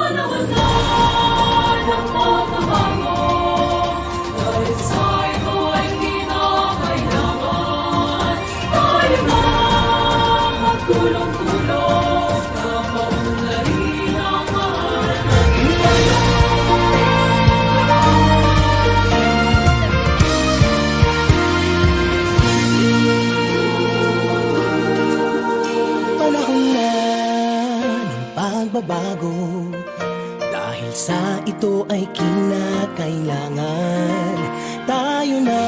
Panahon na ng pagbabago, dahil sa ito ay kinakailangan tayo na magtulong-tulong na maunlarin ang mahal natin ngayon. Panahon na ng pagbabago, dahil sa ito ay kinakailangan tayo na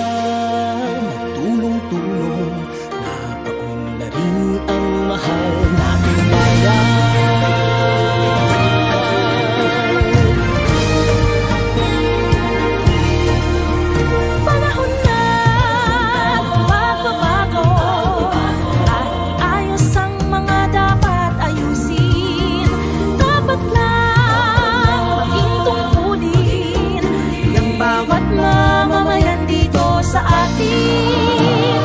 magtulong-tulong na paunlarin ang mahal nating bayan. Panahon na magbabago, at ayos ang mga dapat ayusin. Dapat lang maging tungkulin ng bawat mamamayan dito sa atin.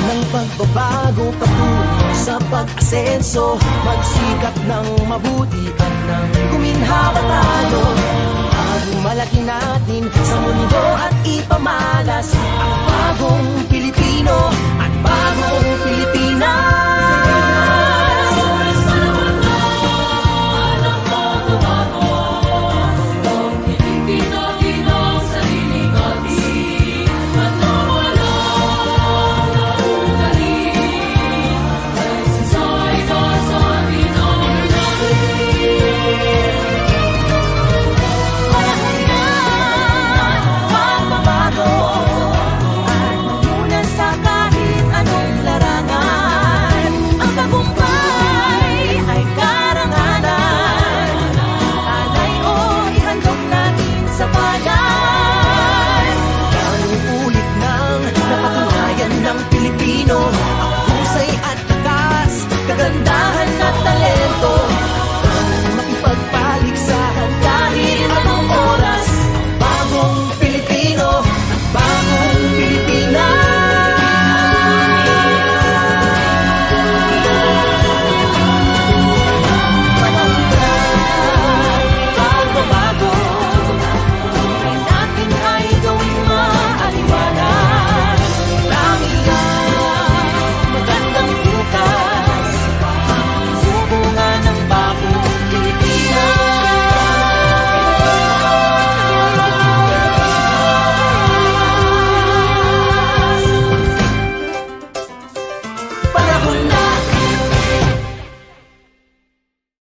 Ng pagbabago patungo sa pag-asenso, magsikap ng mabuti at nang guminhawa tayo. Bagong malaki natin sa mundo at ipamalas ang bagong Pilipino, at bagong Pilipino.